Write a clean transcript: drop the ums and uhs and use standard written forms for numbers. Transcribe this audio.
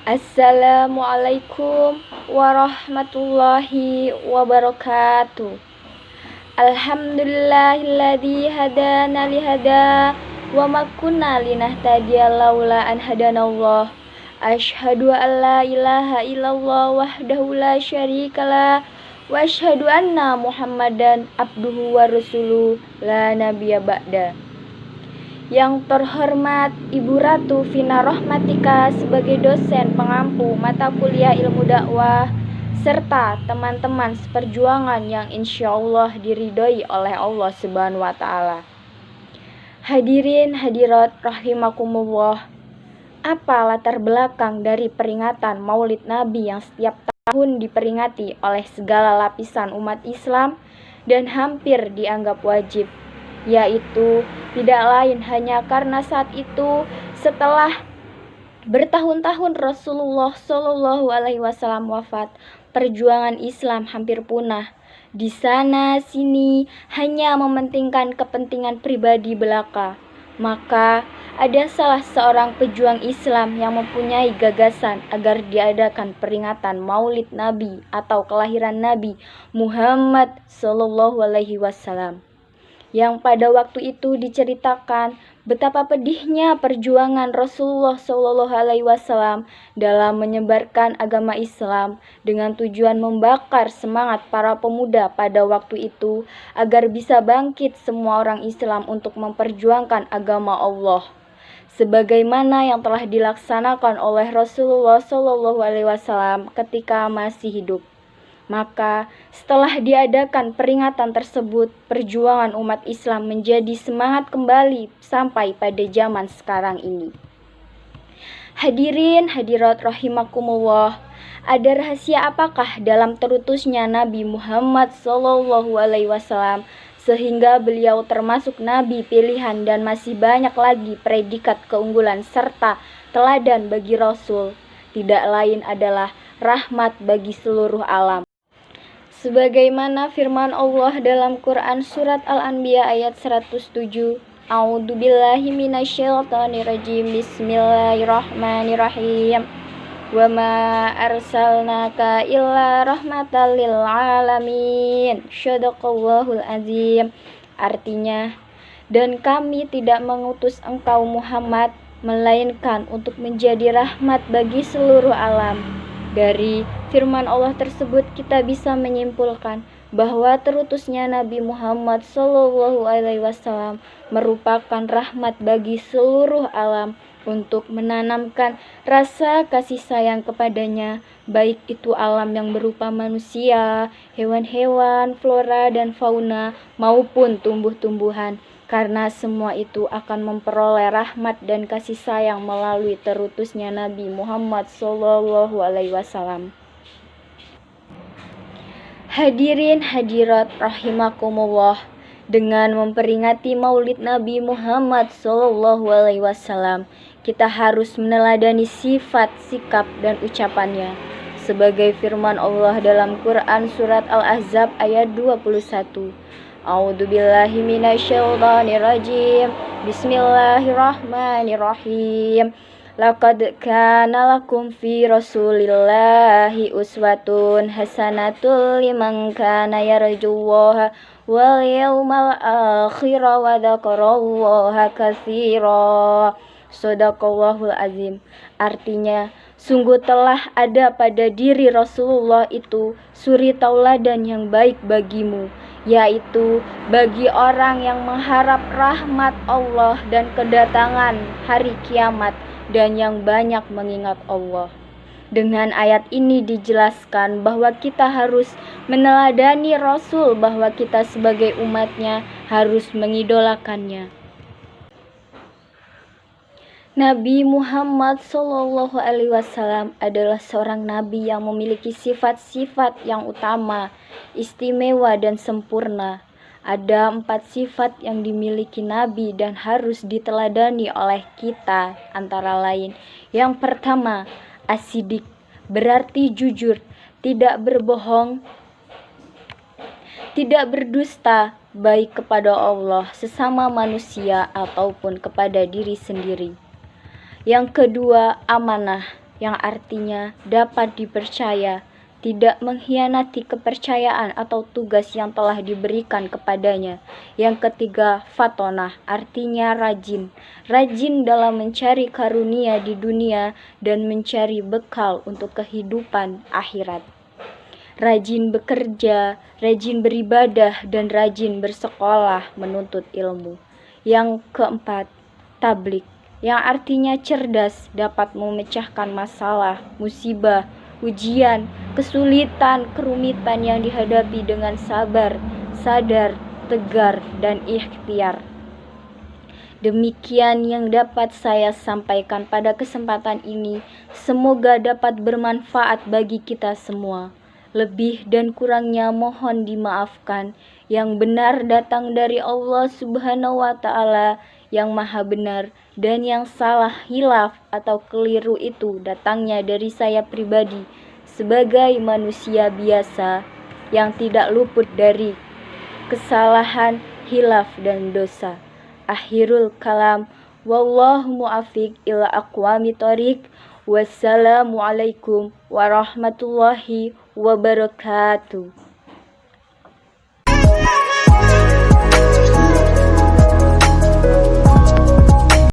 Assalamualaikum warahmatullahi wabarakatuh. Alhamdulillahilladzi hadana lihada wa ma kunna linahtadiya laula an hadanallah. Asyhadu an la ilaha illallah wahdahu la syarikalah wa asyhadu anna Muhammadan abduhu wa rasuluh la nabiyya ba'da. Yang terhormat Ibu Ratu Vina Rohmatika sebagai dosen pengampu mata kuliah ilmu dakwah serta teman-teman seperjuangan yang insya Allah diridhoi oleh Allah Subhanahu wa Ta'ala. Hadirin hadirat rahimakumullah, apa latar belakang dari peringatan Maulid Nabi yang setiap tahun diperingati oleh segala lapisan umat Islam dan hampir dianggap wajib? Yaitu tidak lain hanya karena saat itu setelah bertahun-tahun Rasulullah Shallallahu Alaihi Wasallam wafat, perjuangan Islam hampir punah. Di sana sini hanya mementingkan kepentingan pribadi belaka. Maka ada salah seorang pejuang Islam yang mempunyai gagasan agar diadakan peringatan Maulid Nabi atau kelahiran Nabi Muhammad Shallallahu Alaihi Wasallam. Yang pada waktu itu diceritakan betapa pedihnya perjuangan Rasulullah Shallallahu Alaihi Wasallam dalam menyebarkan agama Islam dengan tujuan membakar semangat para pemuda pada waktu itu agar bisa bangkit semua orang Islam untuk memperjuangkan agama Allah, sebagaimana yang telah dilaksanakan oleh Rasulullah Shallallahu Alaihi Wasallam ketika masih hidup. Maka setelah diadakan peringatan tersebut, perjuangan umat Islam menjadi semangat kembali sampai pada zaman sekarang ini. Hadirin hadirat rahimakumullah, ada rahasia apakah dalam terutusnya Nabi Muhammad SAW sehingga beliau termasuk Nabi pilihan dan masih banyak lagi predikat keunggulan serta teladan bagi Rasul? Tidak lain adalah rahmat bagi seluruh alam. Sebagaimana firman Allah dalam Quran surat Al-Anbiya ayat 107, A'udzubillahi minasyaitonirrajim, Bismillahirrahmanirrahim. Wa ma arsalnaka illa rahmatan lil alamin. Shadaqallahul azim. Artinya, dan kami tidak mengutus engkau Muhammad melainkan untuk menjadi rahmat bagi seluruh alam. Dari firman Allah tersebut kita bisa menyimpulkan bahwa terutusnya Nabi Muhammad SAW merupakan rahmat bagi seluruh alam untuk menanamkan rasa kasih sayang kepadanya, baik itu alam yang berupa manusia, hewan-hewan, flora dan fauna maupun tumbuh-tumbuhan. Karena semua itu akan memperoleh rahmat dan kasih sayang melalui terutusnya Nabi Muhammad SAW. Hadirin hadirat rahimakumullah, dengan memperingati Maulid Nabi Muhammad SAW, kita harus meneladani sifat, sikap, dan ucapannya. Sebagai firman Allah dalam Quran surat Al-Ahzab ayat 21. A'udzubillahi minasyaitonirrajim. Bismillahirrahmanirrahim. Laqad kana lakum fi Rasulillahi uswatun hasanatul liman kana yarjullaha wal yawmal akhir wa dzakarallaha katsira. Shadaqallahul azim. Artinya, sungguh telah ada pada diri Rasulullah itu suri tauladan yang baik bagimu, yaitu bagi orang yang mengharap rahmat Allah dan kedatangan hari kiamat dan yang banyak mengingat Allah. Dengan ayat ini dijelaskan bahwa kita harus meneladani Rasul, bahwa kita sebagai umatnya harus mengidolakannya. Nabi Muhammad SAW adalah seorang nabi yang memiliki sifat-sifat yang utama, istimewa dan sempurna. Ada 4 sifat yang dimiliki nabi dan harus diteladani oleh kita, antara lain. Yang pertama, as-sidiq, berarti jujur, tidak berbohong, tidak berdusta, baik kepada Allah, sesama manusia, ataupun kepada diri sendiri. Yang kedua, amanah, yang artinya dapat dipercaya, tidak mengkhianati kepercayaan atau tugas yang telah diberikan kepadanya. Yang ketiga, fatonah, artinya rajin. Rajin dalam mencari karunia di dunia dan mencari bekal untuk kehidupan akhirat. Rajin bekerja, rajin beribadah, dan rajin bersekolah menuntut ilmu. Yang keempat, tablik, yang artinya cerdas, dapat memecahkan masalah, musibah, ujian, kesulitan, kerumitan yang dihadapi dengan sabar, sadar, tegar, dan ikhtiar. Demikian yang dapat saya sampaikan pada kesempatan ini. Semoga dapat bermanfaat bagi kita semua. Lebih dan kurangnya mohon dimaafkan. Yang benar datang dari Allah Subhanahu wa Ta'ala yang Maha Benar, dan yang salah, hilaf atau keliru itu datangnya dari saya pribadi sebagai manusia biasa yang tidak luput dari kesalahan, hilaf, dan dosa. Akhirul kalam, wallahu muafiq ila aqwamit thoriq. Wassalamualaikum warahmatullahi wabarakatuh.